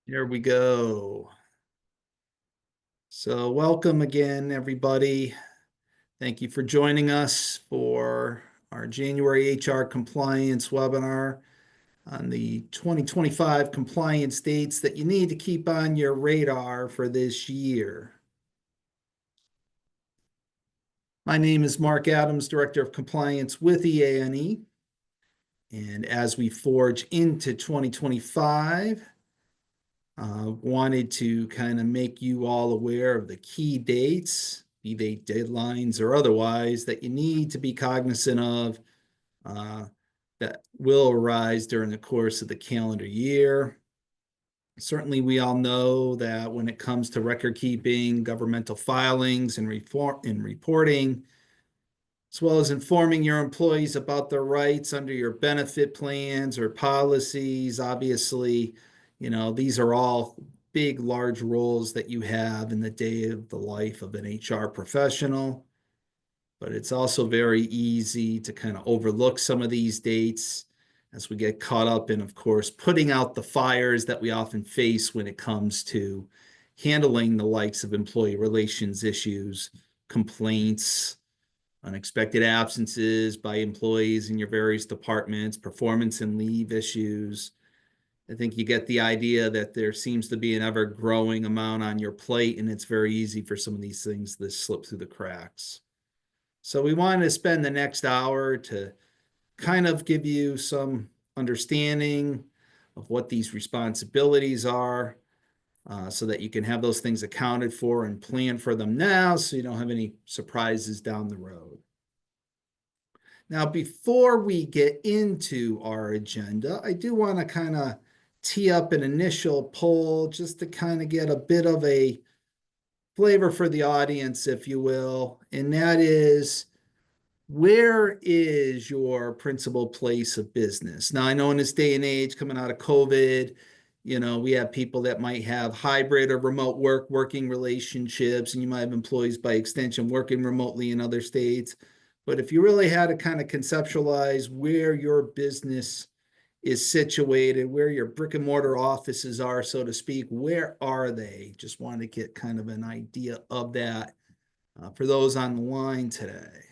Here we go. So welcome again, everybody. Thank you for joining us for our January HR compliance webinar on the 2025 compliance dates that you need to keep on your radar for this year. My name is Mark Adams, Director of Compliance with EANE. And as we forge into 2025, wanted to kind of make you all aware of the key dates, be they deadlines or otherwise, that you need to be cognizant of that will arise during the course of the calendar year. Certainly, we all know that when it comes to record keeping, governmental filings, and reporting, as well as informing your employees about their rights under your benefit plans or policies. Obviously, these are all big, large roles that you have in the day of the life of an HR professional. But it's also very easy to kind of overlook some of these dates as we get caught up in, of course, putting out the fires that we often face when it comes to handling the likes of employee relations issues, complaints, unexpected absences by employees in your various departments, performance and leave issues. I think you get the idea that there seems to be an ever-growing amount on your plate, and it's very easy for some of these things to slip through the cracks. So we wanted to spend the next hour to kind of give you some understanding of what these responsibilities are, so that you can have those things accounted for and plan for them now so you don't have any surprises down the road. Now, before we get into our agenda, I do want to kind of tee up an initial poll just to kind of get a bit of a flavor for the audience, if you will. And that is, where is your principal place of business? Now, I know in this day and age, coming out of COVID, we have people that might have hybrid or remote working relationships, and you might have employees by extension working remotely in other states. But if you really had to kind of conceptualize where your business is situated, where your brick and mortar offices are, so to speak, where are they? Just wanted to get kind of an idea of that for those on the line today.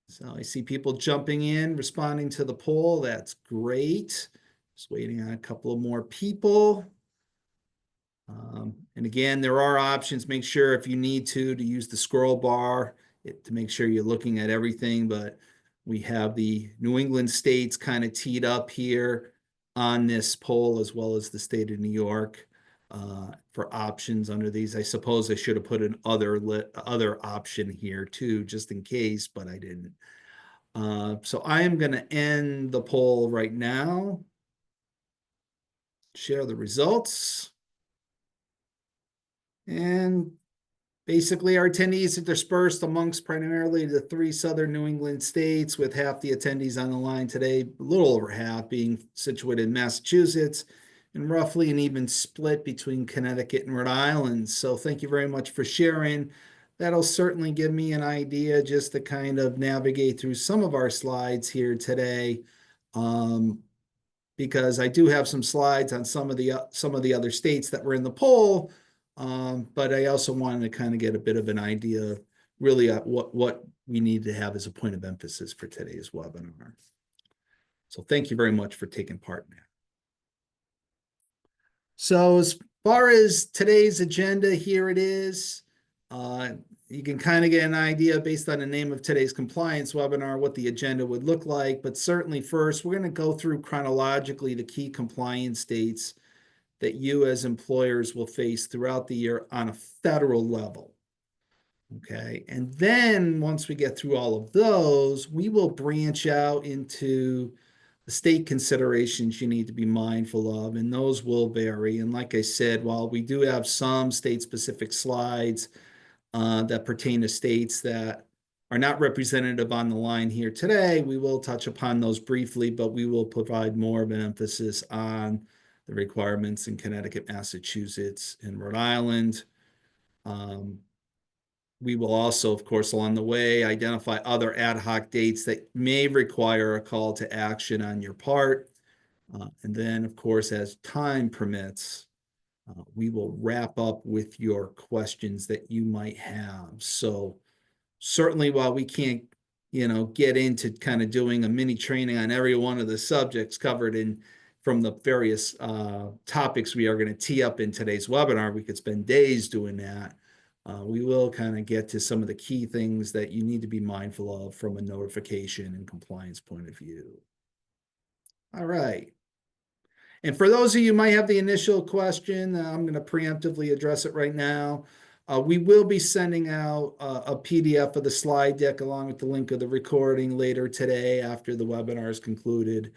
So I see people jumping in, responding to the poll. That's great. Just waiting on a couple of more people. And again, there are options. Make sure if you need to use the scroll bar to make sure you're looking at everything. But we have the New England states kind of teed up here on this poll, as well as the state of New York for options under these. I suppose I should have put an other option here too, just in case, but I didn't. So I am going to end the poll right now. Share the results. And basically, our attendees are dispersed amongst primarily the 3 southern New England states, with half the attendees on the line today, a little over half, being situated in Massachusetts, and roughly an even split between Connecticut and Rhode Island. So thank you very much for sharing. That'll certainly give me an idea just to kind of navigate through some of our slides here today, because I do have some slides on some of the other states that were in the poll. But I also wanted to kind of get a bit of an idea really at what we need to have as a point of emphasis for today's webinar. So thank you very much for taking part in that. So as far as today's agenda, here it is. You can kind of get an idea based on the name of today's compliance webinar what the agenda would look like. But certainly first, we're going to go through chronologically the key compliance dates that you as employers will face throughout the year on a federal level. Okay, and then once we get through all of those, we will branch out into the state considerations you need to be mindful of, and those will vary. And like I said, while we do have some state-specific slides that pertain to states that are not representative on the line here today, we will touch upon those briefly, but we will provide more of an emphasis on the requirements in Connecticut, Massachusetts, and Rhode Island. We will also, of course, along the way, identify other ad hoc dates that may require a call to action on your part. And then, of course, as time permits, we will wrap up with your questions that you might have. So certainly while we can't, get into kind of doing a mini training on every one of the subjects covered in from the various topics we are going to tee up in today's webinar, we could spend days doing that. We will kind of get to some of the key things that you need to be mindful of from a notification and compliance point of view. All right. And for those of you who might have the initial question, I'm going to preemptively address it right now. We will be sending out a PDF of the slide deck along with the link of the recording later today after the webinar is concluded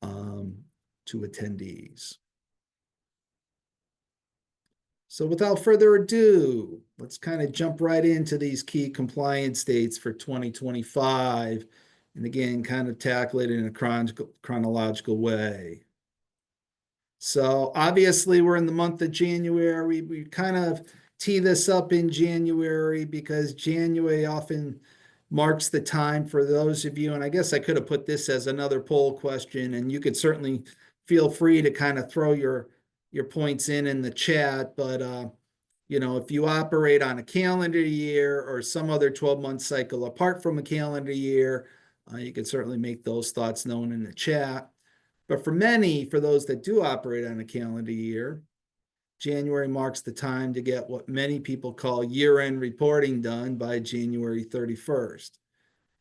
to attendees. So without further ado, let's kind of jump right into these key compliance dates for 2025. And again, kind of tackle it in a chronological way. So obviously we're in the month of January. We kind of tee this up in January because January often marks the time for those of you, and I guess I could have put this as another poll question, and you could certainly feel free to kind of throw your points in the chat, but if you operate on a calendar year or some other 12-month cycle apart from a calendar year, you can certainly make those thoughts known in the chat. But for those that do operate on a calendar year, January marks the time to get what many people call year-end reporting done by January 31st.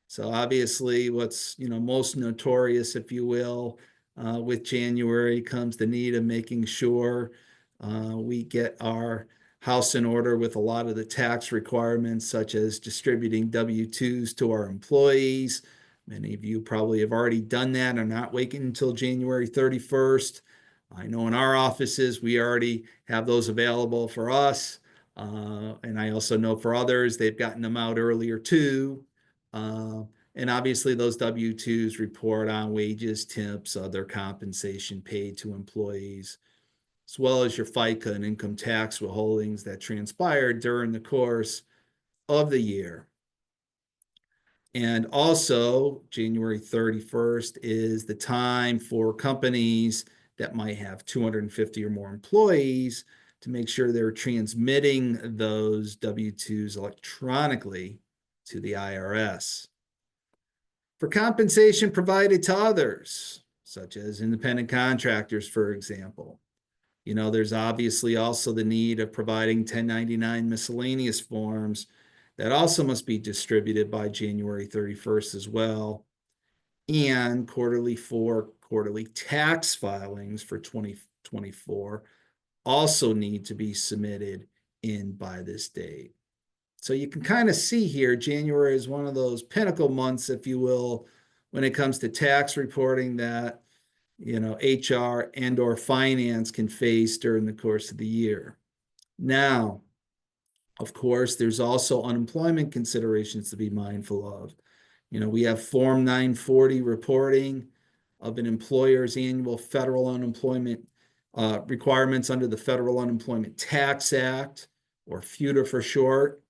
So obviously what's most notorious, if you will, with January comes the need of making sure we get our house in order with a lot of the tax requirements, such as distributing W-2s to our employees. Many of you probably have already done that and are not waiting until January 31st. I know in our offices, we already have those available for us. And I also know for others, they've gotten them out earlier too. And obviously those W-2s report on wages, tips, other compensation paid to employees, as well as your FICA and income tax withholdings that transpired during the course of the year. And also, January 31st is the time for companies that might have 250 or more employees to make sure they're transmitting those W-2s electronically to the IRS. For compensation provided to others, such as independent contractors, for example, there's obviously also the need of providing 1099 miscellaneous forms that also must be distributed by January 31st as well. And quarterly tax filings for 2024 also need to be submitted in by this date. So you can kind of see here, January is one of those pinnacle months, if you will, when it comes to tax reporting that HR and or finance can face during the course of the year. Now, of course, there's also unemployment considerations to be mindful of. We have Form 940 reporting of an employer's annual federal unemployment requirements under the Federal Unemployment Tax Act, or FUTA for short.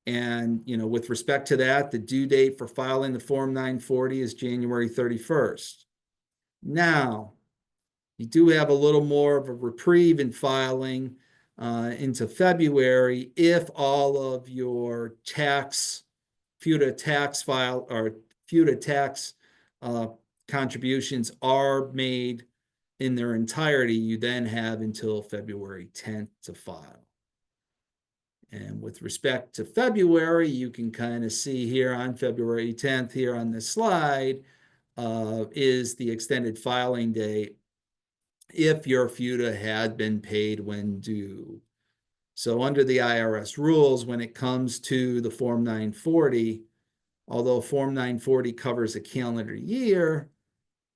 And, with respect to that, the due date for filing the Form 940 is January 31st. Now, you do have a little more of a reprieve in filing into February if all of your FUTA tax file or FUTA tax contributions are made in their entirety. You then have until February 10th to file. And with respect to February, you can kind of see here on February 10th here on this slide is the extended filing date if your FUTA had been paid when due. So under the IRS rules, when it comes to the Form 940, although Form 940 covers a calendar year,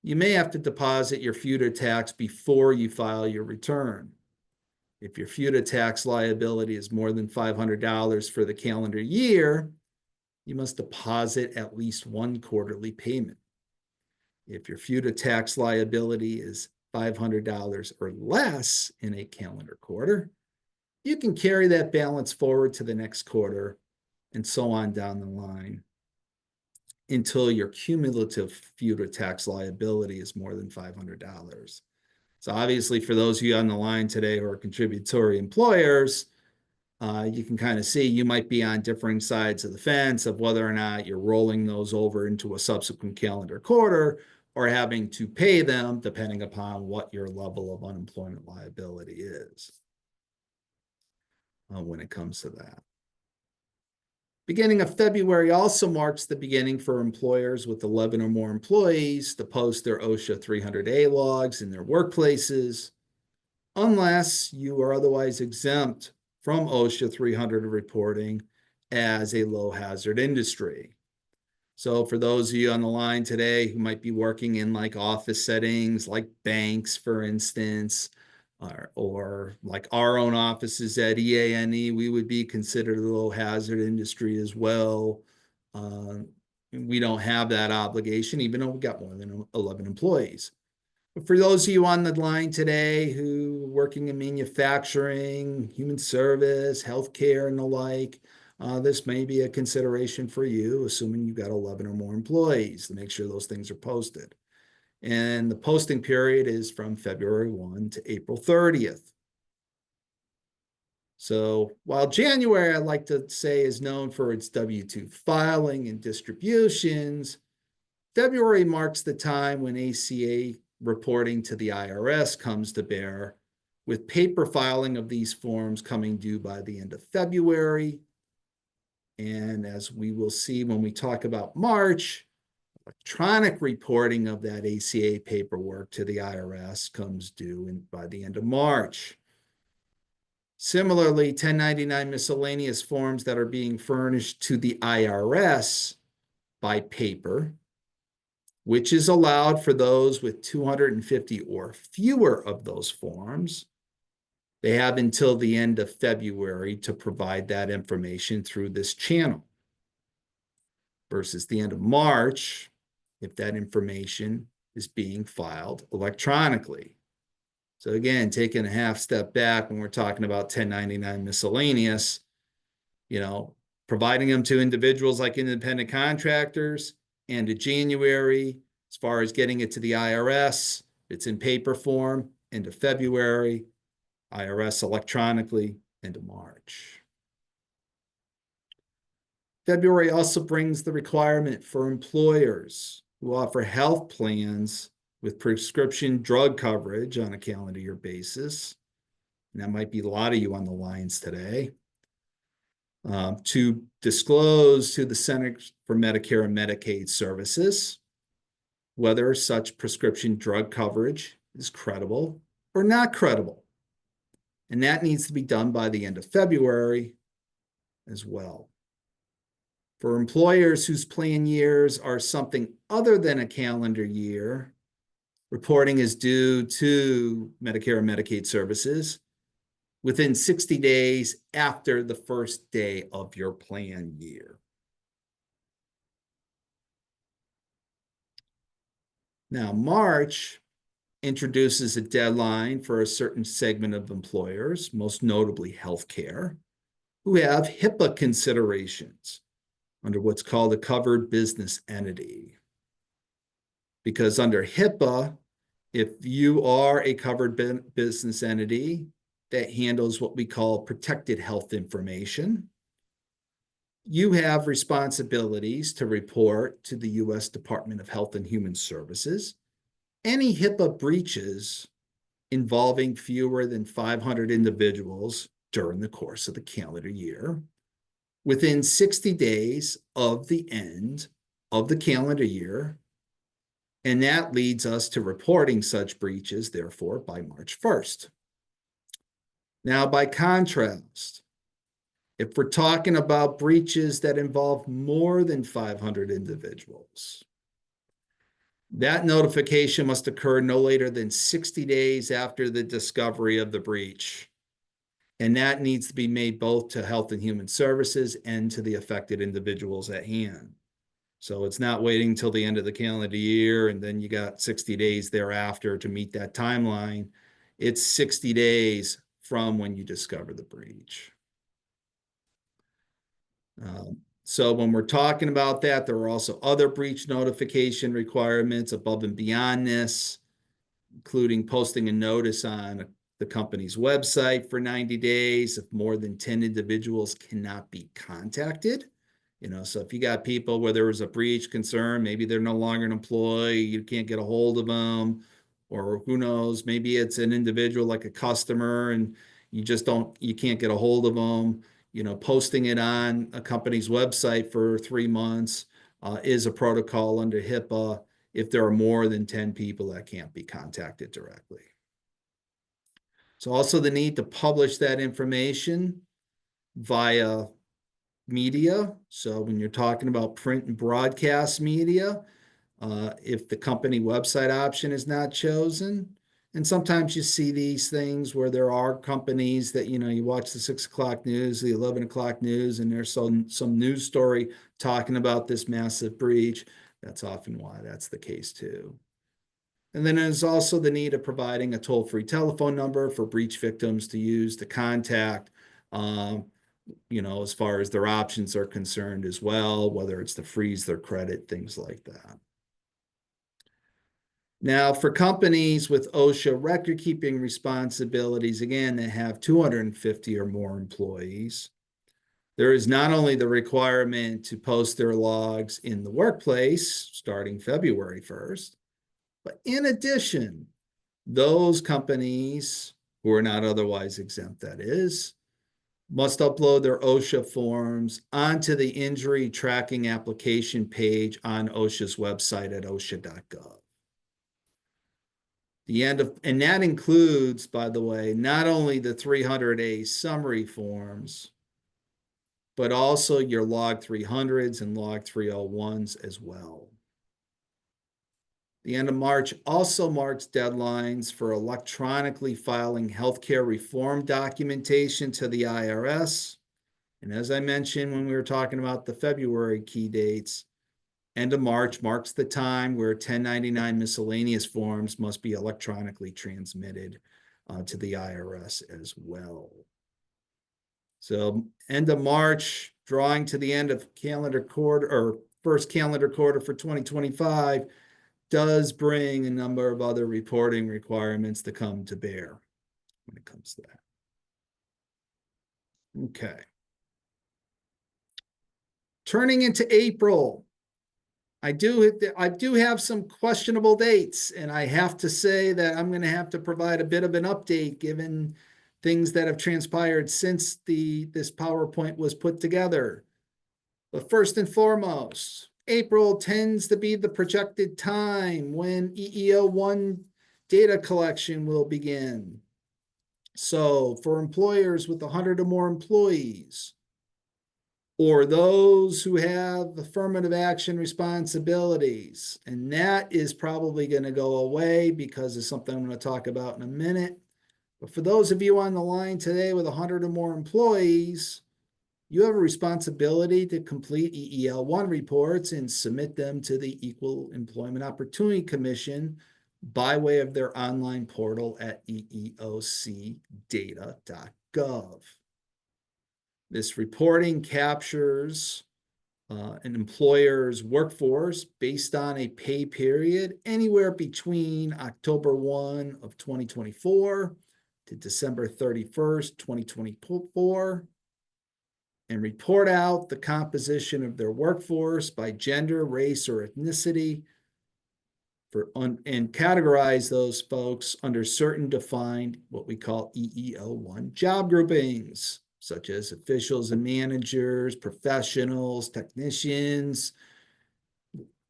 you may have to deposit your FUTA tax before you file your return. If your FUTA tax liability is more than $500 for the calendar year, you must deposit at least one quarterly payment. If your FUTA tax liability is $500 or less in a calendar quarter, you can carry that balance forward to the next quarter and so on down the line. until your cumulative future tax liability is more than $500. So obviously, for those of you on the line today who are contributory employers, you can kind of see you might be on differing sides of the fence of whether or not you're rolling those over into a subsequent calendar quarter or having to pay them depending upon what your level of unemployment liability is when it comes to that. Beginning of February also marks the beginning for employers with 11 or more employees to post their OSHA 300A logs in their workplaces, unless you are otherwise exempt from OSHA 300 reporting as a low hazard industry. So for those of you on the line today who might be working in like office settings, like banks, for instance, or like our own offices at EANE, we would be considered a low hazard industry as well. We don't have that obligation, even though we've got more than 11 employees. But for those of you on the line today who are working in manufacturing, human service, healthcare, and the like, this may be a consideration for you, assuming you've got 11 or more employees, to make sure those things are posted. And the posting period is from February 1 to April 30th. So while January, I'd like to say, is known for its W-2 filing and distributions, February marks the time when ACA reporting to the IRS comes to bear, with paper filing of these forms coming due by the end of February. And as we will see when we talk about March, electronic reporting of that ACA paperwork to the IRS comes due by the end of March. Similarly, 1099 miscellaneous forms that are being furnished to the IRS by paper, which is allowed for those with 250 or fewer of those forms. They have until the end of February to provide that information through this channel, versus the end of March if that information is being filed electronically. So again, taking a half step back when we're talking about 1099 miscellaneous, providing them to individuals like independent contractors, and to January, as far as getting it to the IRS, it's in paper form, into February, IRS electronically, into March. February also brings the requirement for employers who offer health plans with prescription drug coverage on a calendar year basis, and that might be a lot of you on the lines today, to disclose to the Centers for Medicare and Medicaid Services whether such prescription drug coverage is credible or not credible. And that needs to be done by the end of February as well. For employers whose plan years are something other than a calendar year, reporting is due to Medicare and Medicaid Services within 60 days after the first day of your plan year. Now, March introduces a deadline for a certain segment of employers, most notably healthcare, who have HIPAA considerations under what's called a covered business entity. Because under HIPAA, if you are a covered business entity that handles what we call protected health information, you have responsibilities to report to the U.S. Department of Health and Human Services any HIPAA breaches involving fewer than 500 individuals during the course of the calendar year, within 60 days of the end of the calendar year, and that leads us to reporting such breaches, therefore, by March 1st. Now, by contrast, if we're talking about breaches that involve more than 500 individuals, that notification must occur no later than 60 days after the discovery of the breach. And that needs to be made both to Health and Human Services and to the affected individuals at hand. So it's not waiting until the end of the calendar year and then you got 60 days thereafter to meet that timeline. It's 60 days from when you discover the breach. So when we're talking about that, there are also other breach notification requirements above and beyond this, including posting a notice on the company's website for 90 days if more than 10 individuals cannot be contacted. So if you got people where there was a breach concern, maybe they're no longer an employee, you can't get a hold of them, or who knows, maybe it's an individual like a customer and you can't get a hold of them. Posting it on a company's website for 3 months is a protocol under HIPAA if there are more than 10 people that can't be contacted directly. So also the need to publish that information via media. So when you're talking about print and broadcast media, if the company website option is not chosen, and sometimes you see these things where there are companies that, you watch the 6 o'clock news, the 11 o'clock news, and there's some news story talking about this massive breach. That's often why that's the case too. And then there's also the need of providing a toll-free telephone number for breach victims to use to contact, as far as their options are concerned as well, whether it's to freeze their credit, things like that. Now, for companies with OSHA record-keeping responsibilities, again, that have 250 or more employees, there is not only the requirement to post their logs in the workplace starting February 1st, but in addition, those companies who are not otherwise exempt, that is, must upload their OSHA forms onto the injury tracking application page on OSHA's website at osha.gov. And that includes, by the way, not only the 300A summary forms, but also your log 300s and log 301s as well. The end of March also marks deadlines for electronically filing healthcare reform documentation to the IRS. And as I mentioned when we were talking about the February key dates, end of March marks the time where 1099 miscellaneous forms must be electronically transmitted to the IRS as well. So end of March, drawing to the end of calendar quarter or first calendar quarter for 2025, does bring a number of other reporting requirements to come to bear when it comes to that. Okay. Turning into April, I do have some questionable dates, and I have to say that I'm going to have to provide a bit of an update given things that have transpired since this PowerPoint was put together. But first and foremost, April tends to be the projected time when EEO-1 data collection will begin. So for employers with 100 or more employees, or those who have affirmative action responsibilities, and that is probably going to go away because of something I'm going to talk about in a minute. But for those of you on the line today with 100 or more employees, you have a responsibility to complete EEL-1 reports and submit them to the Equal Employment Opportunity Commission by way of their online portal at eeocdata.gov. This reporting captures an employer's workforce based on a pay period anywhere between October 1 of 2024 to December 31st, 2024, and report out the composition of their workforce by gender, race, or ethnicity, and categorize those folks under certain defined, what we call EEO-1 job groupings, such as officials and managers, professionals, technicians,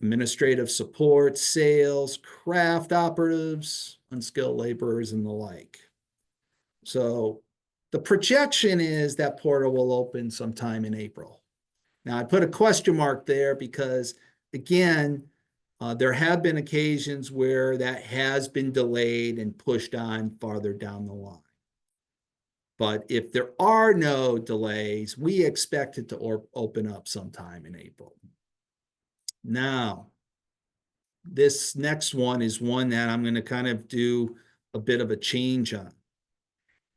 administrative support, sales, craft operatives, unskilled laborers, and the like. So the projection is that portal will open sometime in April. Now, I put a question mark there because, again, there have been occasions where that has been delayed and pushed on farther down the line. But if there are no delays, we expect it to open up sometime in April. Now, this next one is one that I'm going to kind of do a bit of a change on.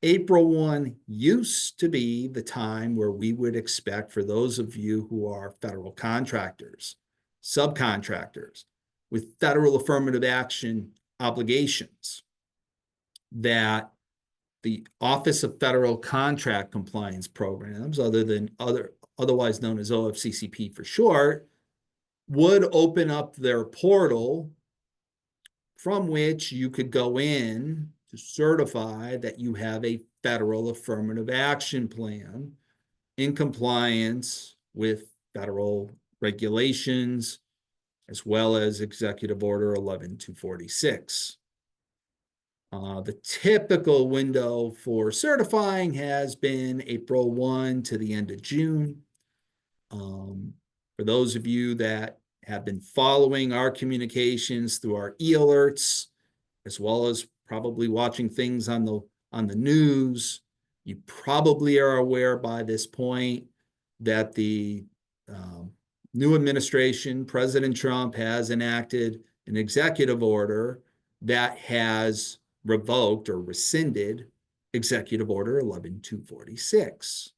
April 1 used to be the time where we would expect, for those of you who are federal contractors, subcontractors with federal affirmative action obligations, that the Office of Federal Contract Compliance Programs, otherwise known as OFCCP for short, would open up their portal from which you could go in to certify that you have a federal affirmative action plan in compliance with federal regulations, as well as Executive Order 11246. The typical window for certifying has been April 1 to the end of June. For those of you that have been following our communications through our e-alerts, as well as probably watching things on the news, you probably are aware by this point that the new administration, President Trump, has enacted an executive order that has revoked or rescinded Executive Order 11246.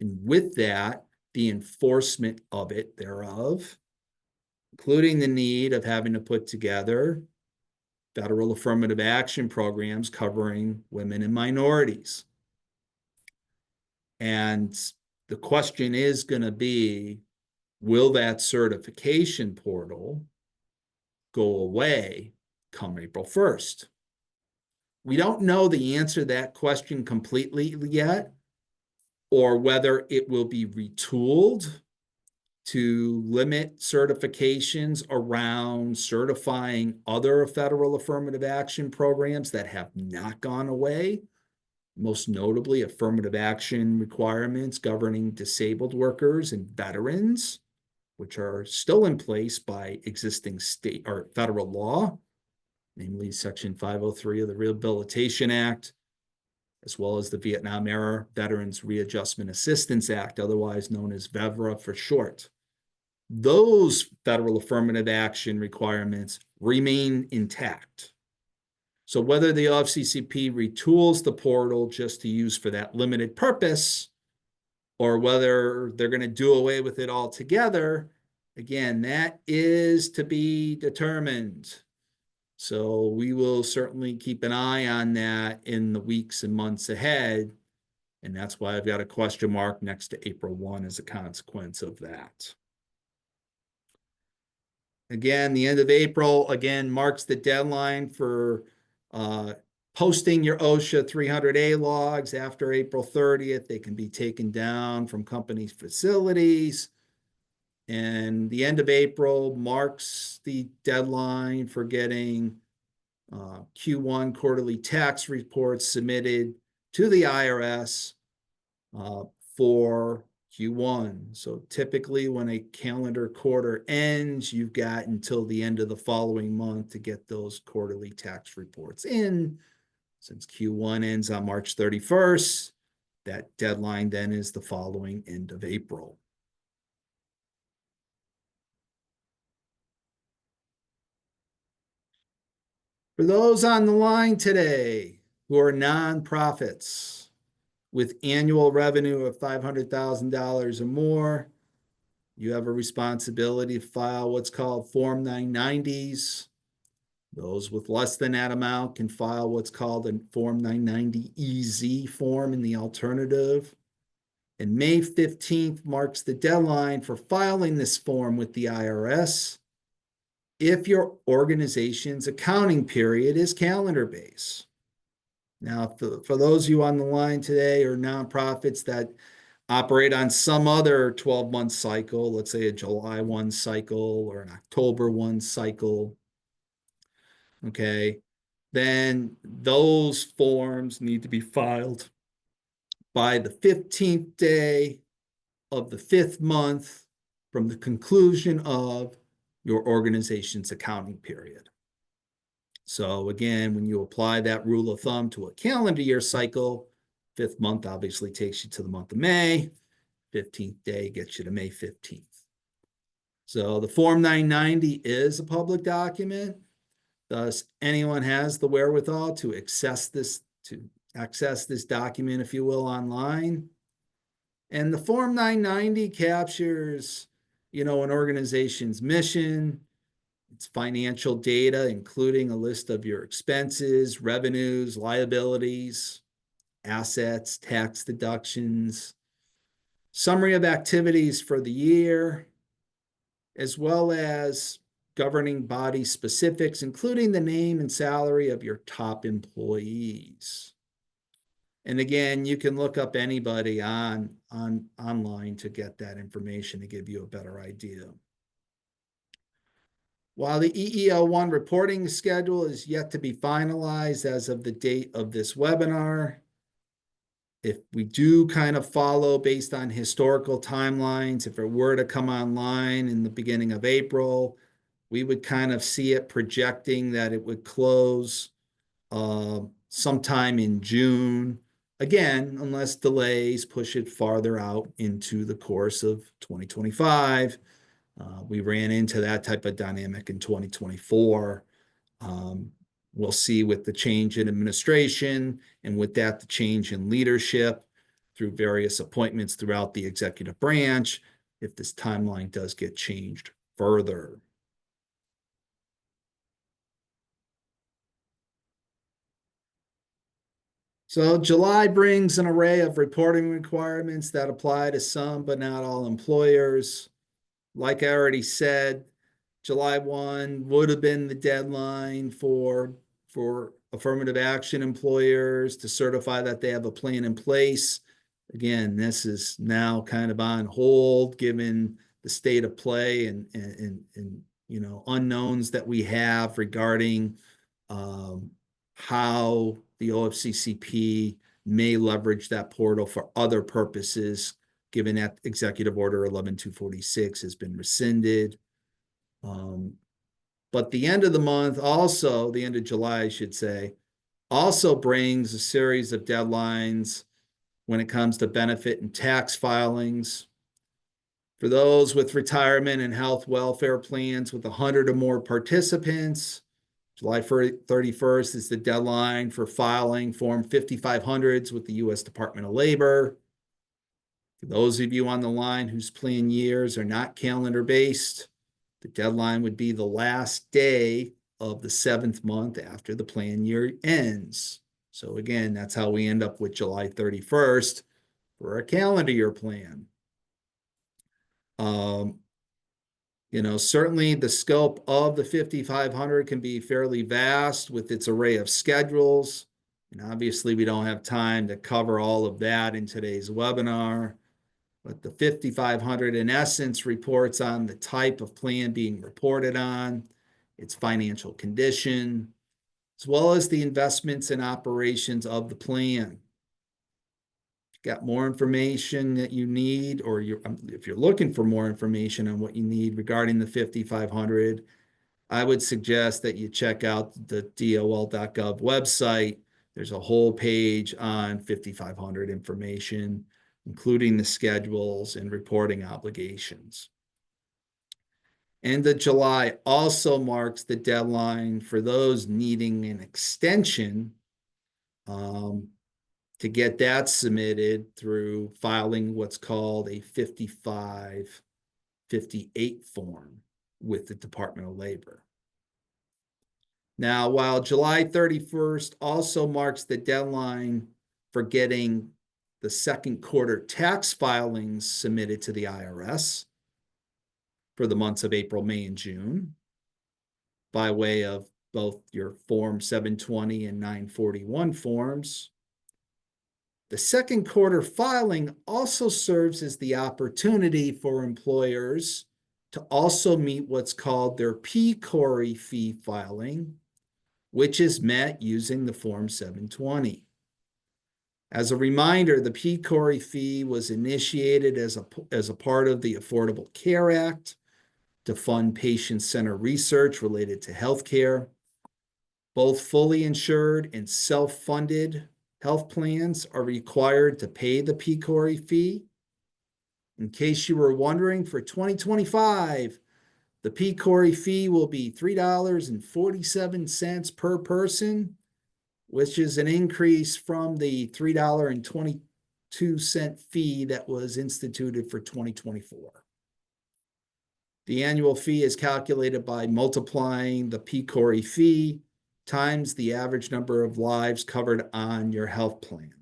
And with that, the enforcement of it thereof, including the need of having to put together federal affirmative action programs covering women and minorities. And the question is going to be, will that certification portal go away come April 1st? We don't know the answer to that question completely yet, or whether it will be retooled to limit certifications around certifying other federal affirmative action programs that have not gone away, most notably affirmative action requirements governing disabled workers and veterans, which are still in place by existing state or federal law, namely Section 503 of the Rehabilitation Act, as well as the Vietnam-era Veterans Readjustment Assistance Act, otherwise known as VEVRA for short. Those federal affirmative action requirements remain intact. So whether the OFCCP retools the portal just to use for that limited purpose, or whether they're going to do away with it altogether, again, that is to be determined. So we will certainly keep an eye on that in the weeks and months ahead. And that's why I've got a question mark next to April 1 as a consequence of that. Again, the end of April, again, marks the deadline for posting your OSHA 300A logs. After April 30th. They can be taken down from companies' facilities. And the end of April marks the deadline for getting Q1 quarterly tax reports submitted to the IRS for Q1. So typically when a calendar quarter ends, you've got until the end of the following month to get those quarterly tax reports in. Since Q1 ends on March 31st, that deadline then is the following end of April. For those on the line today who are nonprofits with annual revenue of $500,000 or more, you have a responsibility to file what's called Form 990s. Those with less than that amount can file what's called a Form 990EZ form in the alternative. And May 15th marks the deadline for filing this form with the IRS if your organization's accounting period is calendar-based. Now, for those of you on the line today or nonprofits that operate on some other 12-month cycle, let's say a July 1 cycle or an October 1 cycle, okay, then those forms need to be filed by the 15th day of the 5th month from the conclusion of your organization's accounting period. So again, when you apply that rule of thumb to a calendar year cycle, 5th month obviously takes you to the month of May, 15th day gets you to May 15th. So the Form 990 is a public document. Thus, anyone has the wherewithal to access this, to access this document, if you will, online. And the Form 990 captures, an organization's mission, its financial data, including a list of your expenses, revenues, liabilities, assets, tax deductions, summary of activities for the year, as well as governing body specifics, including the name and salary of your top employees. And again, you can look up anybody online to get that information to give you a better idea. While the EEO-1 reporting schedule is yet to be finalized as of the date of this webinar, if we do kind of follow based on historical timelines, if it were to come online in the beginning of April, we would kind of see it projecting that it would close sometime in June. Again, unless delays push it farther out into the course of 2025. We ran into that type of dynamic in 2024. We'll see with the change in administration and with that, the change in leadership through various appointments throughout the executive branch, if this timeline does get changed further. So July brings an array of reporting requirements that apply to some, but not all employers. Like I already said, July 1 would have been the deadline for affirmative action employers to certify that they have a plan in place. Again, this is now kind of on hold given the state of play and unknowns that we have regarding how the OFCCP may leverage that portal for other purposes, given that Executive Order 11246 has been rescinded. But the end of the month, also the end of July, I should say, also brings a series of deadlines when it comes to benefit and tax filings. For those with retirement and health welfare plans with 100 or more participants, July 31st is the deadline for filing Form 5500s with the U.S. Department of Labor. For those of you on the line whose plan years are not calendar-based, the deadline would be the last day of the 7th month after the plan year ends. So again, that's how we end up with July 31st for a calendar year plan. Certainly the scope of the 5500 can be fairly vast with its array of schedules. And obviously we don't have time to cover all of that in today's webinar. But the 5500 in essence reports on the type of plan being reported on, its financial condition, as well as the investments and operations of the plan. If you've got more information that you need, or if you're looking for more information on what you need regarding the 5500, I would suggest that you check out the DOL.gov website. There's a whole page on 5500 information, including the schedules and reporting obligations. End of July also marks the deadline for those needing an extension to get that submitted through filing what's called a 5558 form with the Department of Labor. Now, while July 31st also marks the deadline for getting the second quarter tax filings submitted to the IRS for the months of April, May, and June by way of both your Form 720 and 941 forms. The second quarter filing also serves as the opportunity for employers to also meet what's called their PCORI fee filing, which is met using the Form 720. As a reminder, the PCORI fee was initiated as a part of the Affordable Care Act to fund patient-centered research related to healthcare. Both fully insured and self-funded health plans are required to pay the PCORI fee. In case you were wondering, for 2025, the PCORI fee will be $3.47 per person which is an increase from the $3.22 fee that was instituted for 2024. The annual fee is calculated by multiplying the PCORI fee times the average number of lives covered on your health plan.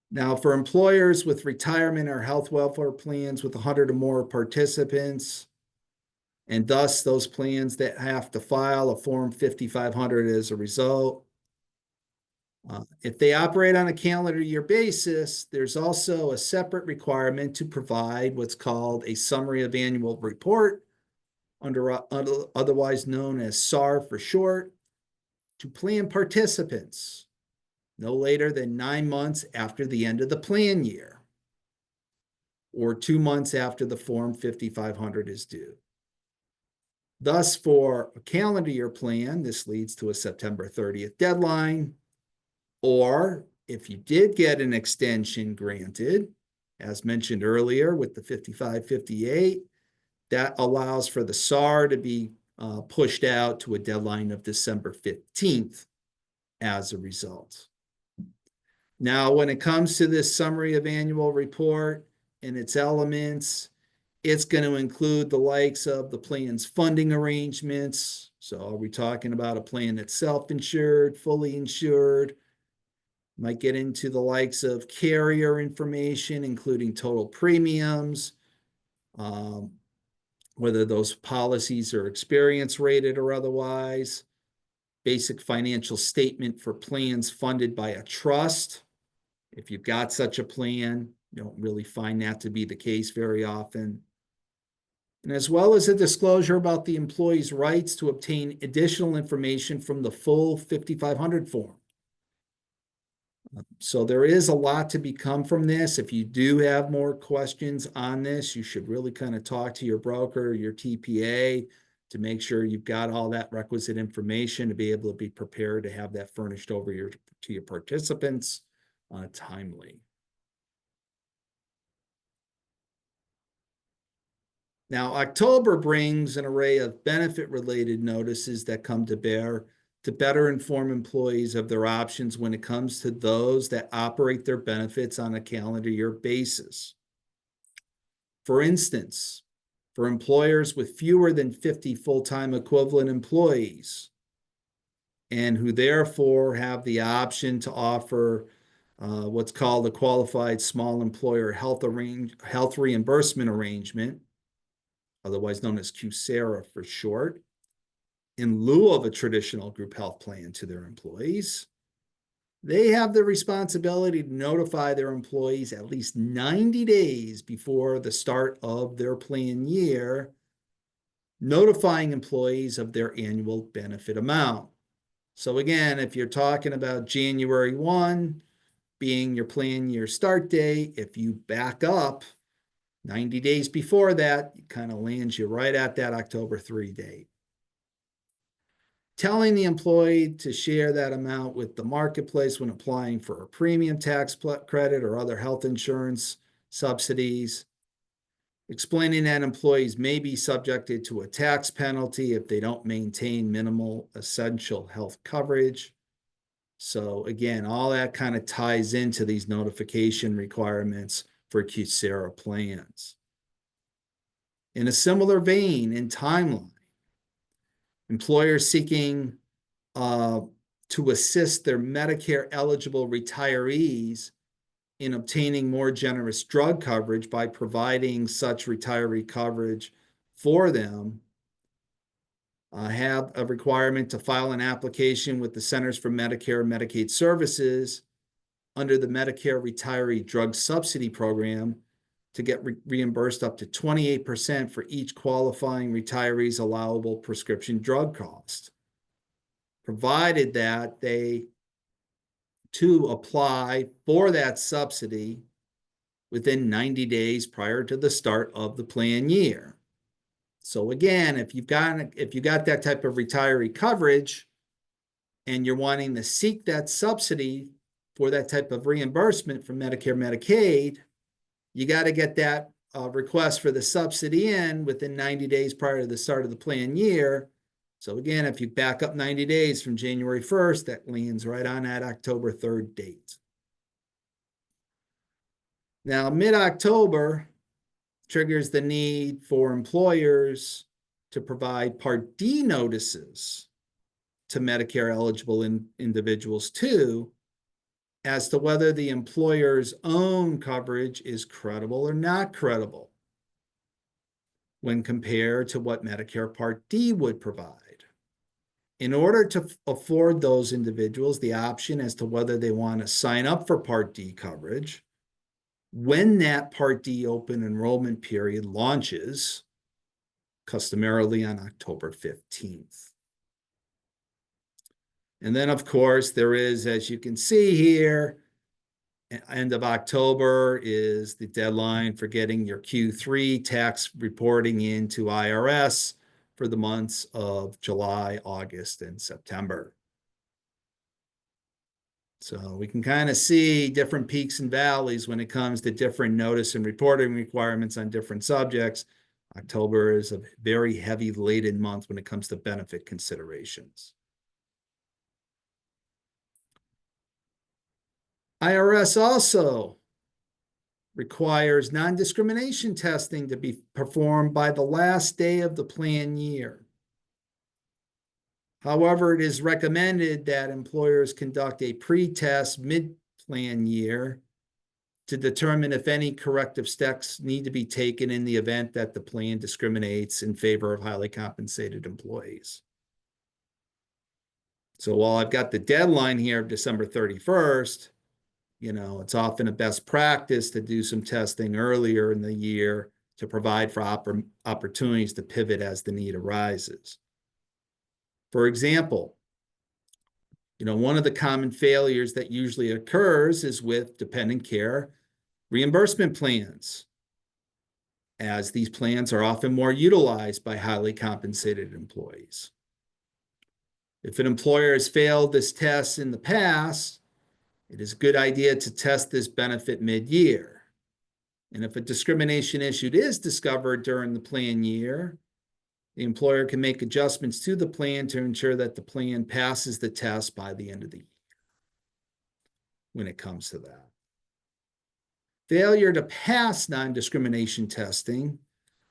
Now, for employers with retirement or health welfare plans with 100 or more participants, and thus those plans that have to file a Form 5500 as a result, if they operate on a calendar year basis, there's also a separate requirement to provide what's called a summary of annual report, otherwise known as SAR for short, to plan participants no later than 9 months after the end of the plan year, or 2 months after the Form 5500 is due. Thus, for a calendar year plan, this leads to a September 30th deadline. Or if you did get an extension granted, as mentioned earlier with the 5558, that allows for the SAR to be pushed out to a deadline of December 15th as a result. Now, when it comes to this summary of annual report and its elements, it's going to include the likes of the plan's funding arrangements. So are we talking about a plan that's self-insured, fully insured? Might get into the likes of carrier information, including total premiums, whether those policies are experience rated or otherwise, basic financial statement for plans funded by a trust. If you've got such a plan, you don't really find that to be the case very often. And as well as a disclosure about the employee's rights to obtain additional information from the full 5500 form. So there is a lot to become from this. If you do have more questions on this, you should really kind of talk to your broker or your TPA to make sure you've got all that requisite information to be able to be prepared to have that furnished over to your participants timely. Now, October brings an array of benefit-related notices that come to bear to better inform employees of their options when it comes to those that operate their benefits on a calendar year basis. For instance, for employers with fewer than 50 full-time equivalent employees, and who therefore have the option to offer what's called a qualified small employer health reimbursement arrangement, otherwise known as QSARA for short, in lieu of a traditional group health plan to their employees, they have the responsibility to notify their employees at least 90 days before the start of their plan year, notifying employees of their annual benefit amount. So again, if you're talking about January 1 being your plan year start date, if you back up 90 days before that, it kind of lands you right at that October 3 date. Telling the employee to share that amount with the marketplace when applying for a premium tax credit or other health insurance subsidies. Explaining that employees may be subjected to a tax penalty if they don't maintain minimal essential health coverage. So again, all that kind of ties into these notification requirements for QSARA plans. In a similar vein and timeline, employers seeking to assist their Medicare-eligible retirees in obtaining more generous drug coverage by providing such retiree coverage for them have a requirement to file an application with the Centers for Medicare and Medicaid Services under the Medicare Retiree Drug Subsidy Program to get reimbursed up to 28% for each qualifying retiree's allowable prescription drug cost, provided that they too apply for that subsidy within 90 days prior to the start of the plan year. So again, if you got that type of retiree coverage and you're wanting to seek that subsidy for that type of reimbursement from Medicare, Medicaid, you got to get that request for the subsidy in within 90 days prior to the start of the plan year. So again, if you back up 90 days from January 1st, that lands right on that October 3rd date. Now, mid-October triggers the need for employers to provide Part D notices to Medicare eligible individuals too, as to whether the employer's own coverage is credible or not credible when compared to what Medicare Part D would provide. In order to afford those individuals the option as to whether they want to sign up for Part D coverage, when that Part D open enrollment period launches, customarily on October 15th. And then, of course, there is, as you can see here, end of October is the deadline for getting your Q3 tax reporting into IRS for the months of July, August, and September. So we can kind of see different peaks and valleys when it comes to different notice and reporting requirements on different subjects. October is a very heavy laden month when it comes to benefit considerations. IRS also requires non-discrimination testing to be performed by the last day of the plan year. However, it is recommended that employers conduct a pre-test mid-plan year to determine if any corrective steps need to be taken in the event that the plan discriminates in favor of highly compensated employees. So while I've got the deadline here of December 31st, it's often a best practice to do some testing earlier in the year to provide for opportunities to pivot as the need arises. For example, one of the common failures that usually occurs is with dependent care reimbursement plans, as these plans are often more utilized by highly compensated employees. If an employer has failed this test in the past, it is a good idea to test this benefit mid-year. And if a discrimination issue is discovered during the plan year, the employer can make adjustments to the plan to ensure that the plan passes the test by the end of the year when it comes to that. Failure to pass non-discrimination testing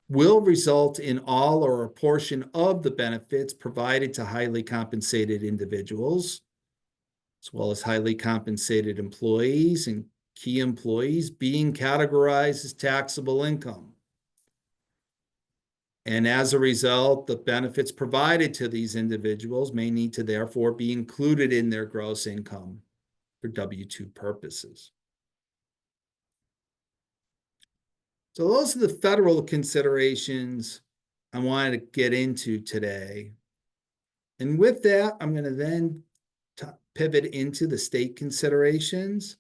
will result in all or a portion of the benefits provided to highly compensated individuals, as well as highly compensated employees and key employees, being categorized as taxable income. And as a result, the benefits provided to these individuals may need to therefore be included in their gross income for W-2 purposes. So those are the federal considerations I wanted to get into today. And with that, I'm going to then pivot into the state considerations.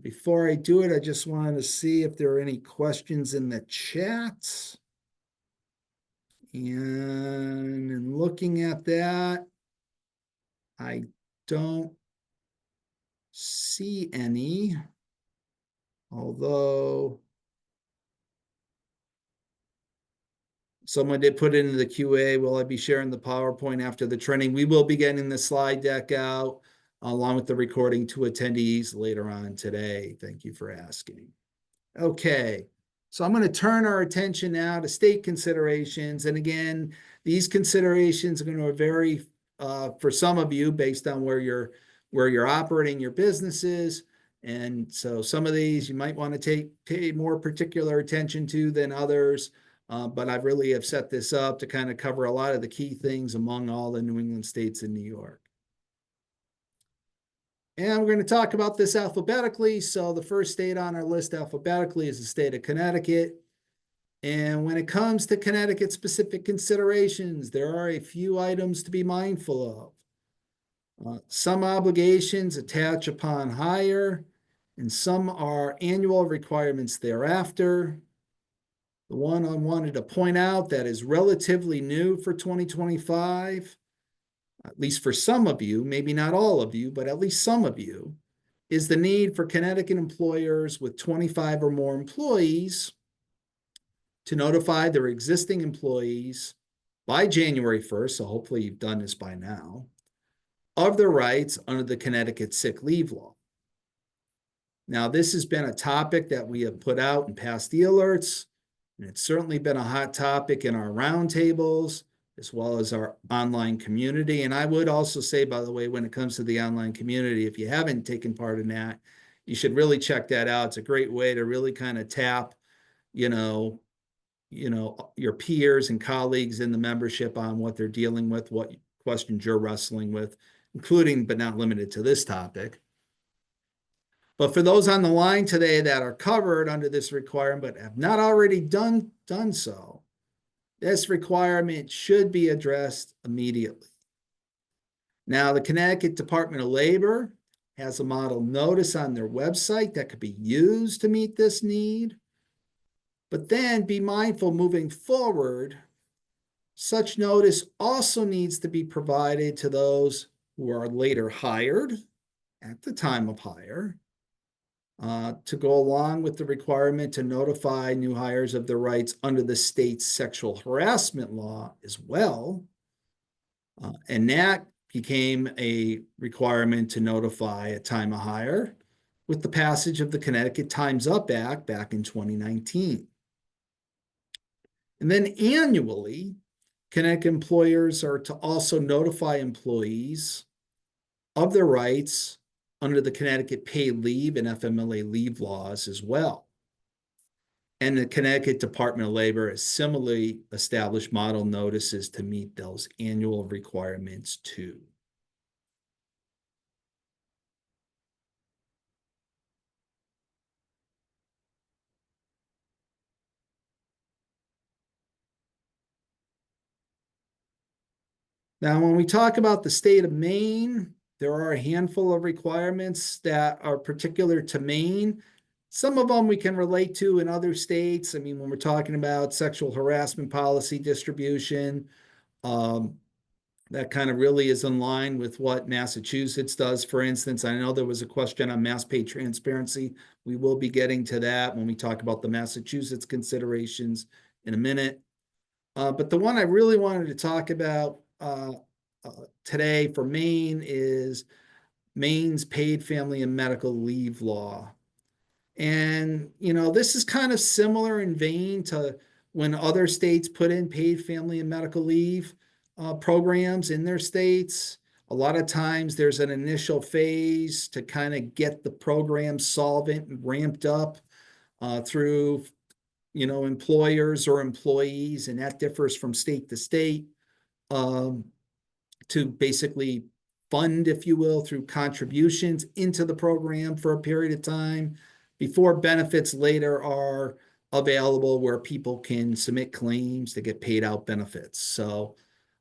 Before I do it, I just wanted to see if there are any questions in the chat. And in looking at that, I don't see any, although someone did put it into the QA. Will I be sharing the PowerPoint after the training? We will be getting the slide deck out along with the recording to attendees later on today. Thank you for asking. Okay, so I'm going to turn our attention now to state considerations. And again, these considerations are going to vary for some of you based on where you're operating your businesses. And so some of these you might want to pay more particular attention to than others. But I really have set this up to kind of cover a lot of the key things among all the New England states and New York. And we're going to talk about this alphabetically. So the first state on our list alphabetically is the state of Connecticut. And when it comes to Connecticut specific considerations, there are a few items to be mindful of. Some obligations attach upon hire, and some are annual requirements thereafter. The one I wanted to point out that is relatively new for 2025, at least for some of you, maybe not all of you, but at least some of you, is the need for Connecticut employers with 25 or more employees to notify their existing employees by January 1st, so hopefully you've done this by now, of their rights under the Connecticut sick leave law. Now, this has been a topic that we have put out in past e-alerts, and it's certainly been a hot topic in our roundtables, as well as our online community. And I would also say, by the way, when it comes to the online community, if you haven't taken part in that, you should really check that out. It's a great way to really kind of tap, your peers and colleagues in the membership on what they're dealing with, what questions you're wrestling with, including but not limited to this topic. But for those on the line today that are covered under this requirement but have not already done so, this requirement should be addressed immediately. Now, the Connecticut Department of Labor has a model notice on their website that could be used to meet this need. But then be mindful moving forward, such notice also needs to be provided to those who are later hired at the time of hire, to go along with the requirement to notify new hires of their rights under the state's sexual harassment law as well. And that became a requirement to notify at time of hire with the passage of the Connecticut Time's Up Act back in 2019. And then annually, Connecticut employers are to also notify employees of their rights under the Connecticut paid leave and FMLA leave laws as well. And the Connecticut Department of Labor has similarly established model notices to meet those annual requirements too. Now, when we talk about the state of Maine, there are a handful of requirements that are particular to Maine. Some of them we can relate to in other states. I mean, when we're talking about sexual harassment policy distribution, that kind of really is in line with what Massachusetts does. For instance, I know there was a question on mass pay transparency. We will be getting to that when we talk about the Massachusetts considerations in a minute. But the one I really wanted to talk about today for Maine is Maine's paid family and medical leave law. And, this is kind of similar in vein to when other states put in paid family and medical leave programs in their states. A lot of times there's an initial phase to kind of get the program solvent and ramped up through, employers or employees, and that differs from state to state, to basically fund, if you will, through contributions into the program for a period of time before benefits later are available where people can submit claims to get paid out benefits. So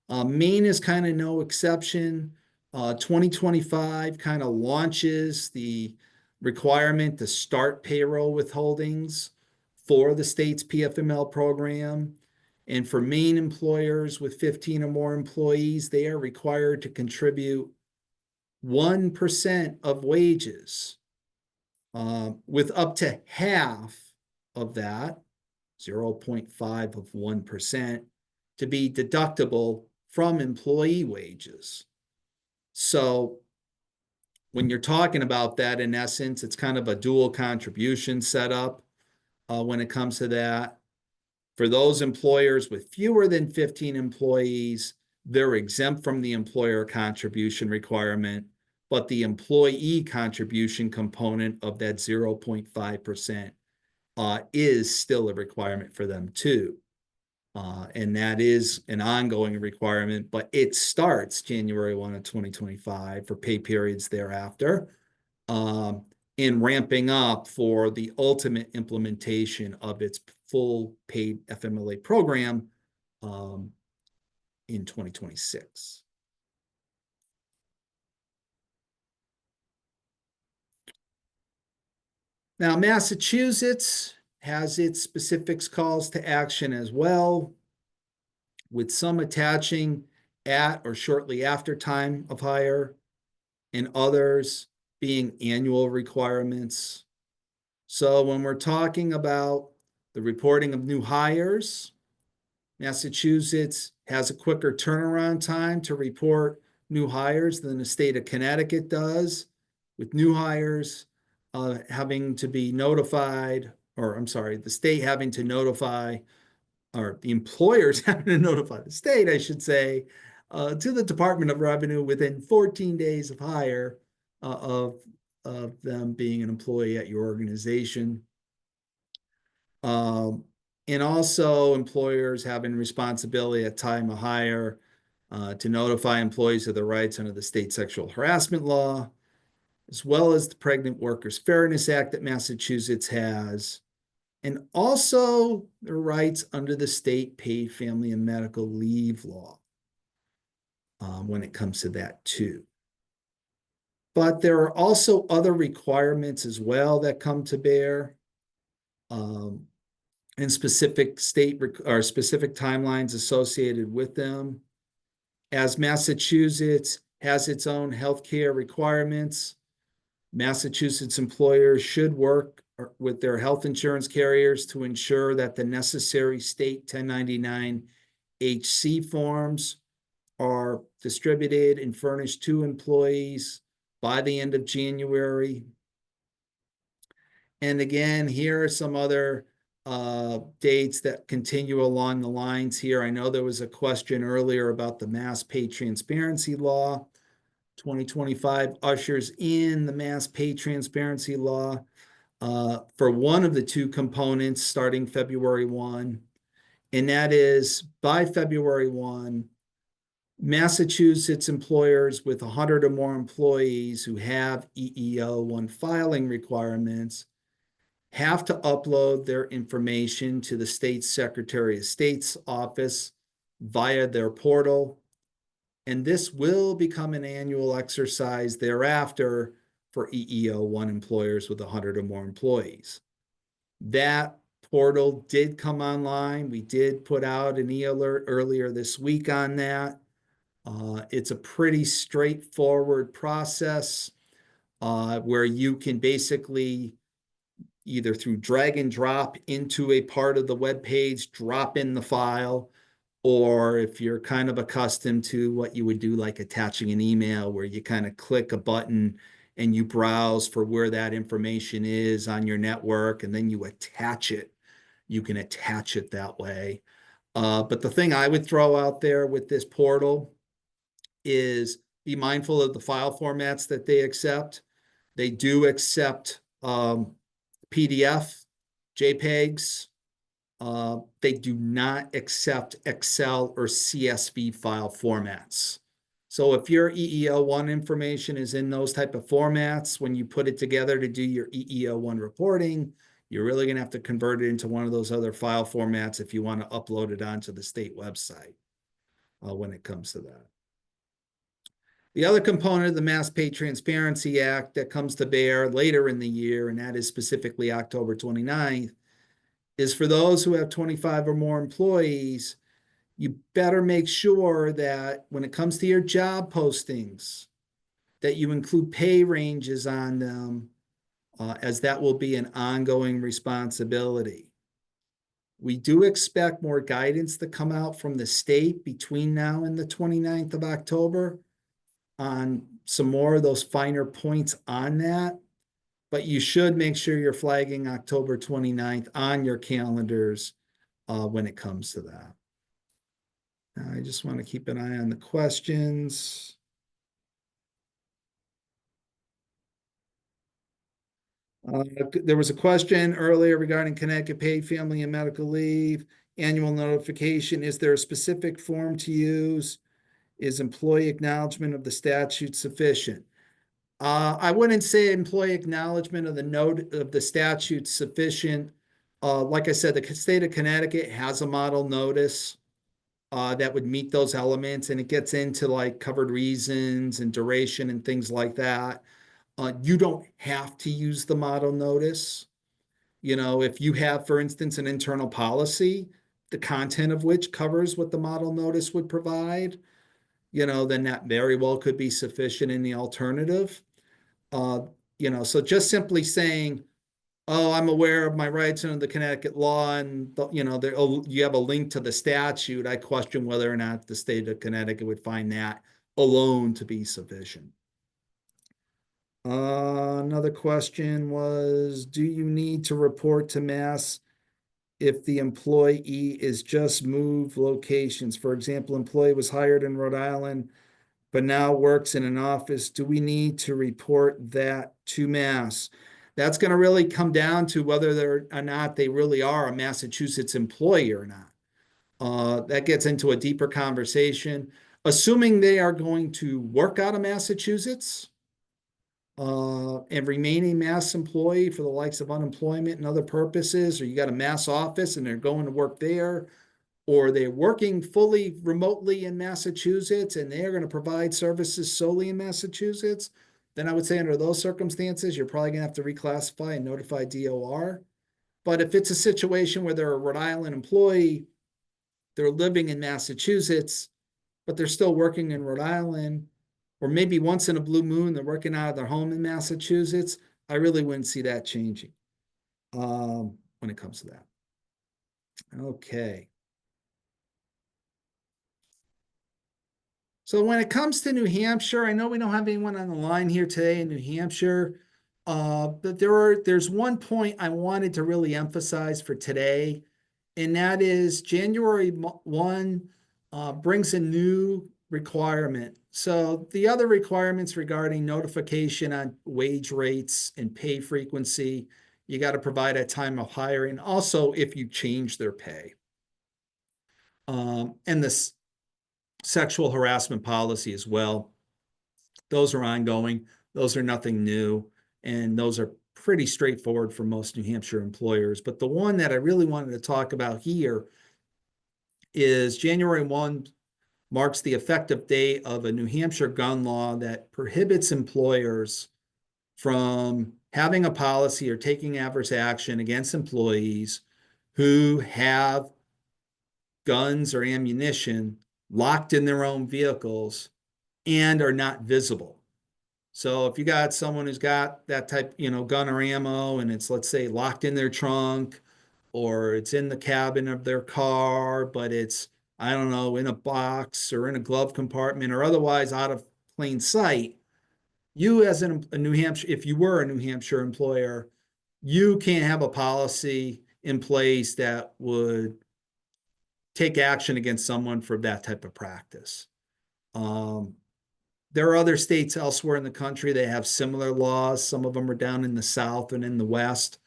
Maine is kind of no exception. 2025 kind of launches the requirement to start payroll withholdings for the state's PFML program. And for Maine employers with 15 or more employees, they are required to contribute 1% of wages, with up to half of that, 0.5 of 1%, to be deductible from employee wages. So when you're talking about that, in essence, it's kind of a dual contribution setup when it comes to that. For those employers with fewer than 15 employees, they're exempt from the employer contribution requirement, but the employee contribution component of that 0.5% is still a requirement for them too. And that is an ongoing requirement, but it starts January 1 of 2025 for pay periods thereafter, in ramping up for the ultimate implementation of its full paid FMLA program in 2026. Now, Massachusetts has its specific calls to action as well, with some attaching at or shortly after time of hire, and others being annual requirements. So when we're talking about The reporting of new hires. Massachusetts has a quicker turnaround time to report new hires than the state of Connecticut does, with new hires having to be notified, or I'm sorry, the state having to notify, or the employers having to notify the state, I should say, to the Department of Revenue within 14 days of hire of them being an employee at your organization. And also employers having responsibility at time of hire to notify employees of their rights under the state sexual harassment law, as well as the Pregnant Workers Fairness Act that Massachusetts has, and also their rights under the state paid family and medical leave law when it comes to that too. But there are also other requirements as well that come to bear. And specific state or specific timelines associated with them. As Massachusetts has its own healthcare requirements, Massachusetts employers should work with their health insurance carriers to ensure that the necessary state 1099 HC forms are distributed and furnished to employees by the end of January. And again, here are some other dates that continue along the lines here. I know there was a question earlier about the Mass Pay Transparency Law. 2025 ushers in the Mass Pay Transparency Law for one of the two components starting February 1. And that is by February 1, Massachusetts employers with 100 or more employees who have EEO-1 filing requirements have to upload their information to the state Secretary of State's office via their portal. And this will become an annual exercise thereafter for EEO-1 employers with 100 or more employees. That portal did come online. We did put out an e-alert earlier this week on that. It's a pretty straightforward process where you can basically either through drag and drop into a part of the web page, drop in the file, or if you're kind of accustomed to what you would do, like attaching an email where you kind of click a button and you browse for where that information is on your network, and then you attach it. You can attach it that way. But the thing I would throw out there with this portal is be mindful of the file formats that they accept. They do accept PDF, JPEGs. They do not accept Excel or CSV file formats. So if your EEO-1 information is in those type of formats, when you put it together to do your EEO-1 reporting, you're really going to have to convert it into one of those other file formats if you want to upload it onto the state website when it comes to that. The other component of the Mass Pay Transparency Act that comes to bear later in the year, and that is specifically October 29th, is for those who have 25 or more employees, you better make sure that when it comes to your job postings, that you include pay ranges on them, as that will be an ongoing responsibility. We do expect more guidance to come out from the state between now and the 29th of October on some more of those finer points on that, but you should make sure you're flagging October 29th on your calendars when it comes to that. Now, I just want to keep an eye on the questions. There was a question earlier regarding Connecticut paid family and medical leave, annual notification. Is there a specific form to use? Is employee acknowledgement of the statute sufficient? I wouldn't say employee acknowledgement of the note of the statute sufficient. Like I said, the state of Connecticut has a model notice that would meet those elements, and it gets into like covered reasons and duration and things like that. You don't have to use the model notice. You know, if you have, for instance, an internal policy, the content of which covers what the model notice would provide, you know, then that very well could be sufficient in the alternative. You know, so just simply saying oh, I'm aware of my rights under the Connecticut law, and you know, there, oh, you have a link to the statute. I question whether or not the state of Connecticut would find that alone to be sufficient. Another question was, do you need to report to Mass if the employee is just moved locations? For example, employee was hired in Rhode Island, but now works in an office. Do we need to report that to Mass? That's going to really come down to whether they're or not they really are a Massachusetts employee or not. That gets into a deeper conversation. Assuming they are going to work out of Massachusetts, and remain a Mass employee for the likes of unemployment and other purposes, or you got a Mass office and they're going to work there, or they're working fully remotely in Massachusetts and they're going to provide services solely in Massachusetts, then I would say under those circumstances, you're probably going to have to reclassify and notify DOR. But if it's a situation where they're a Rhode Island employee, they're living in Massachusetts, but they're still working in Rhode Island, or maybe once in a blue moon, they're working out of their home in Massachusetts, I really wouldn't see that changing when it comes to that. Okay. So when it comes to New Hampshire, I know we don't have anyone on the line here today in New Hampshire, but there's one point I wanted to really emphasize for today, and that is January 1 brings a new requirement. So the other requirements regarding notification on wage rates and pay frequency, you got to provide at time of hiring. Also, if you change their pay. And this sexual harassment policy as well. Those are ongoing. Those are nothing new. And those are pretty straightforward for most New Hampshire employers. But the one that I really wanted to talk about here is January 1 marks the effective date of a New Hampshire gun law that prohibits employers from having a policy or taking adverse action against employees who have guns or ammunition locked in their own vehicles and are not visible. So if you got someone who's got that type, gun or ammo, and it's, let's say, locked in their trunk, or it's in the cabin of their car, but it's, I don't know, in a box or in a glove compartment or otherwise out of plain sight, you as a New Hampshire, if you were a New Hampshire employer, you can't have a policy in place that would take action against someone for that type of practice. There are other states elsewhere in the country that have similar laws. Some of them are down in the South and in the West.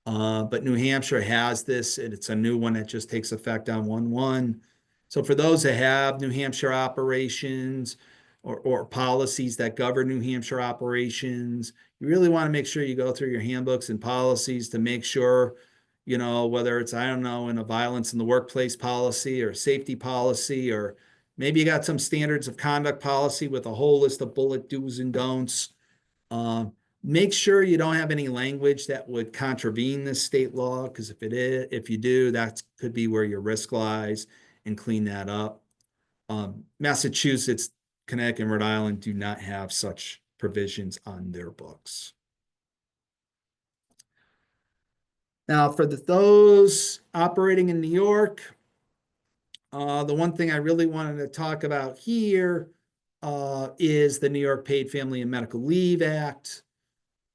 But New Hampshire has this, and it's a new one that just takes effect on 1/1. So for those that have New Hampshire operations or policies that govern New Hampshire operations, you really want to make sure you go through your handbooks and policies to make sure, whether it's, I don't know, in a violence in the workplace policy or safety policy, or maybe you got some standards of conduct policy with a whole list of bullet do's and don'ts. Make sure you don't have any language that would contravene this state law, because if you do, that could be where your risk lies, and clean that up. Massachusetts, Connecticut, and Rhode Island do not have such provisions on their books. Now, for those operating in New York, the one thing I really wanted to talk about here is the New York Paid Family and Medical Leave Act.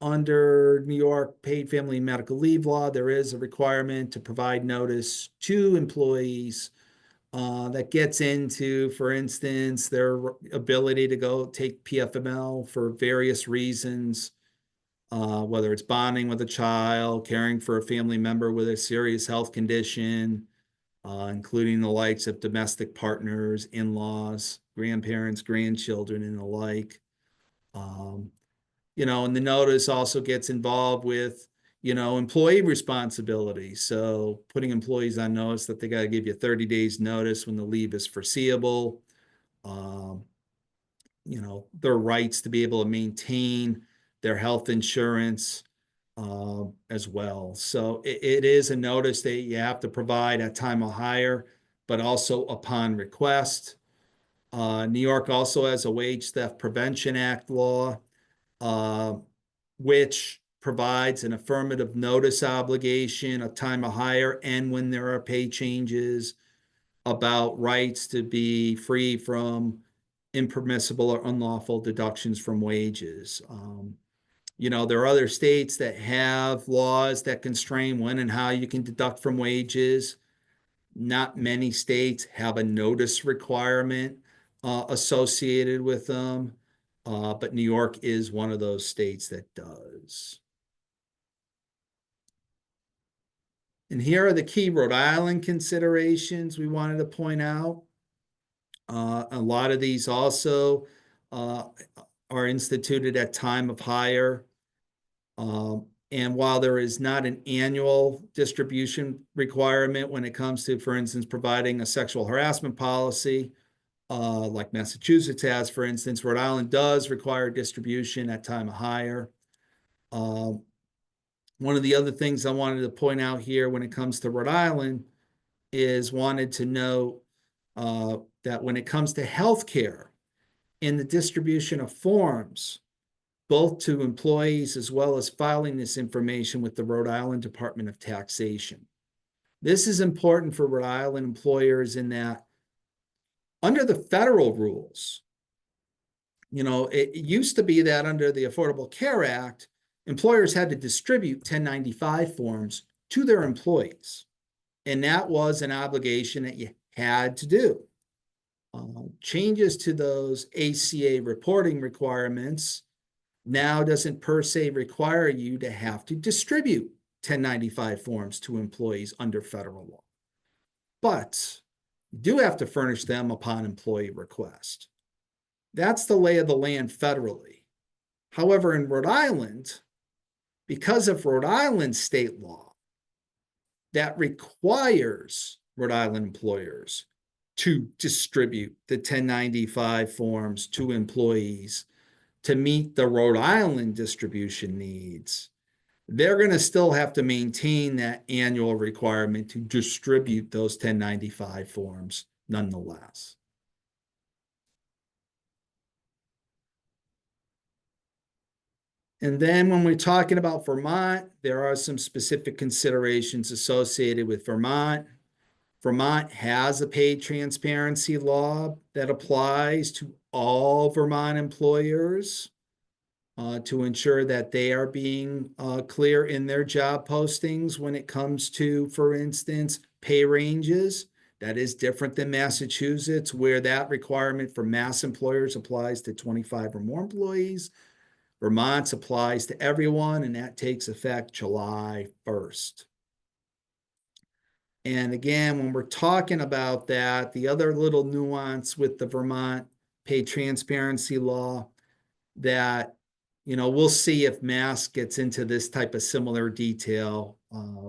Under New York Paid Family and Medical Leave law, there is a requirement to provide notice to employees that gets into, for instance, their ability to go take PFML for various reasons, whether it's bonding with a child, caring for a family member with a serious health condition, including the likes of domestic partners, in-laws, grandparents, grandchildren, and the like. And the notice also gets involved with, employee responsibility. So putting employees on notice that they got to give you 30 days notice when the leave is foreseeable. Their rights to be able to maintain their health insurance as well. So it is a notice that you have to provide at time of hire, but also upon request. New York also has a Wage Theft Prevention Act law, which provides an affirmative notice obligation, a time of hire, and when there are pay changes, about rights to be free from impermissible or unlawful deductions from wages. There are other states that have laws that constrain when and how you can deduct from wages. Not many states have a notice requirement associated with them, but New York is one of those states that does. And here are the key Rhode Island considerations we wanted to point out. A lot of these also are instituted at time of hire. And while there is not an annual distribution requirement when it comes to, for instance, providing a sexual harassment policy, like Massachusetts has, for instance, Rhode Island does require distribution at time of hire. One of the other things I wanted to point out here when it comes to Rhode Island is wanted to note that when it comes to healthcare in the distribution of forms, both to employees as well as filing this information with the Rhode Island Department of Taxation. This is important for Rhode Island employers in that under the federal rules, it used to be that under the Affordable Care Act, employers had to distribute 1095 forms to their employees. And that was an obligation that you had to do. Changes to those ACA reporting requirements now doesn't per se require you to have to distribute 1095 forms to employees under federal law. But you do have to furnish them upon employee request. That's the lay of the land federally. However, in Rhode Island, because of Rhode Island state law, that requires Rhode Island employers to distribute the 1095 forms to employees to meet the Rhode Island distribution needs. They're going to still have to maintain that annual requirement to distribute those 1095 forms nonetheless. And then when we're talking about Vermont, there are some specific considerations associated with Vermont. Vermont has a paid transparency law that applies to all Vermont employers to ensure that they are being clear in their job postings when it comes to, for instance, pay ranges. That is different than Massachusetts, where that requirement for mass employers applies to 25 or more employees. Vermont's applies to everyone, and that takes effect July 1st. And again, when we're talking about that, the other little nuance with the Vermont pay transparency law that, we'll see if Mass gets into this type of similar detail.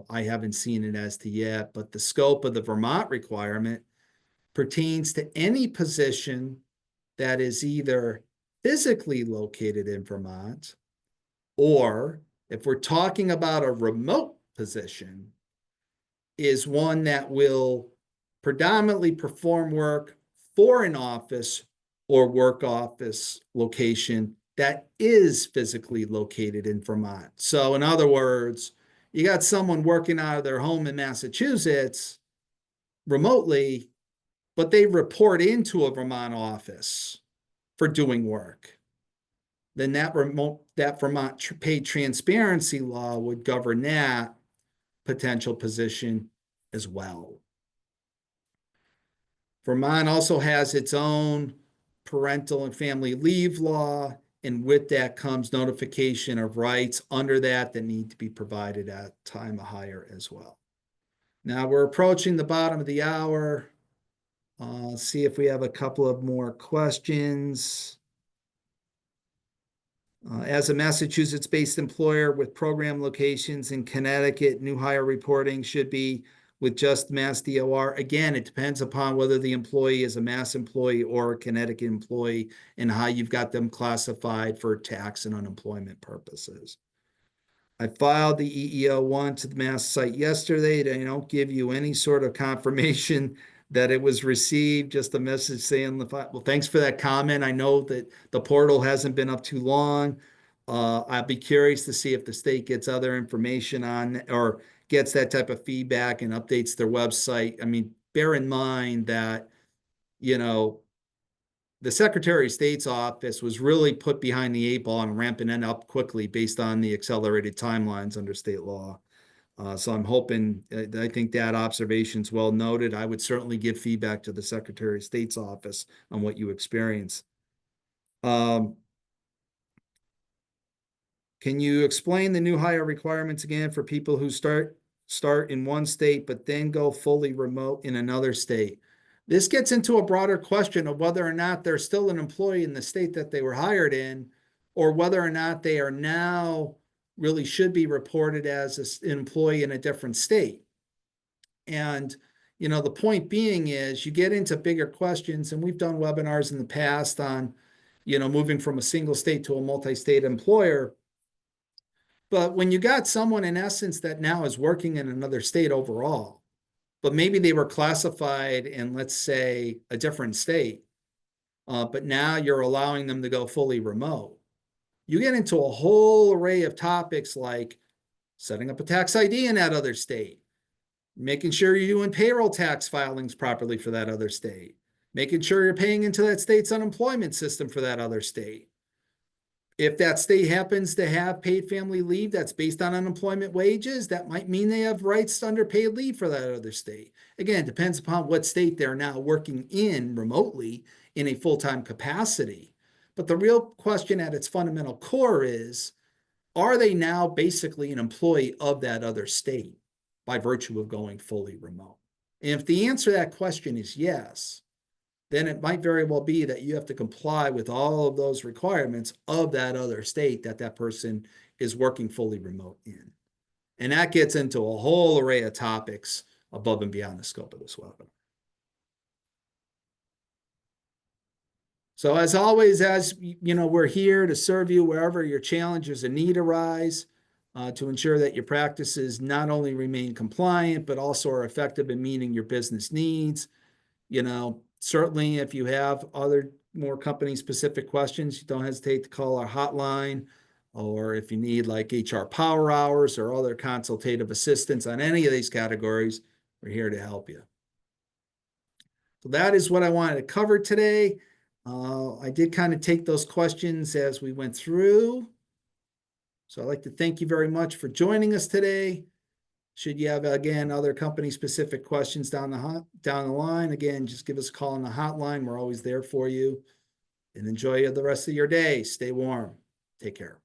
I haven't seen it as to yet, but the scope of the Vermont requirement pertains to any position that is either physically located in Vermont, or if we're talking about a remote position, is one that will predominantly perform work for an office or work office location that is physically located in Vermont. So in other words, you got someone working out of their home in Massachusetts remotely, but they report into a Vermont office for doing work. Then that Vermont paid transparency law would govern that potential position as well. Vermont also has its own parental and family leave law, and with that comes notification of rights under that need to be provided at time of hire as well. Now we're approaching the bottom of the hour. See if we have a couple of more questions. As a Massachusetts-based employer with program locations in Connecticut, new hire reporting should be with just Mass DOR. Again, it depends upon whether the employee is a Mass employee or a Connecticut employee and how you've got them classified for tax and unemployment purposes. I filed the EEO-1 to the Mass site yesterday. They don't give you any sort of confirmation that it was received, just a message saying the file. Well, thanks for that comment. I know that the portal hasn't been up too long. I'd be curious to see if the state gets other information on or gets that type of feedback and updates their website. I mean, bear in mind that, you know, the Secretary of State's office was really put behind the eight ball and ramping it up quickly based on the accelerated timelines under state law. So I'm hoping, I think that observation's well noted. I would certainly give feedback to the Secretary of State's office on what you experience. Can you explain the new hire requirements again for people who start in one state, but then go fully remote in another state? This gets into a broader question of whether or not they're still an employee in the state that they were hired in, or whether or not they are now really should be reported as an employee in a different state. And, you know, the point being is you get into bigger questions, and we've done webinars in the past on, you know, moving from a single state to a multi-state employer. But when you got someone in essence that now is working in another state overall, but maybe they were classified in, let's say, a different state, but now you're allowing them to go fully remote, you get into a whole array of topics like setting up a tax ID in that other state, making sure you're doing payroll tax filings properly for that other state, making sure you're paying into that state's unemployment system for that other state. If that state happens to have paid family leave that's based on unemployment wages, that might mean they have rights under paid leave for that other state. Again, it depends upon what state they're now working in remotely in a full-time capacity. But the real question at its fundamental core is, are they now basically an employee of that other state by virtue of going fully remote? And if the answer to that question is yes, then it might very well be that you have to comply with all of those requirements of that other state that that person is working fully remote in. And that gets into a whole array of topics above and beyond the scope of this webinar. So as always, as you know, we're here to serve you wherever your challenges and need arise, to ensure that your practices not only remain compliant, but also are effective in meeting your business needs. You know, certainly if you have other more company specific questions, don't hesitate to call our hotline, or if you need like HR power hours or other consultative assistance on any of these categories, we're here to help you. So that is what I wanted to cover today. I did kind of take those questions as we went through. So I'd like to thank you very much for joining us today. Should you have, again, other company-specific questions down the line, again, just give us a call on the hotline. We're always there for you. And enjoy the rest of your day. Stay warm. Take care.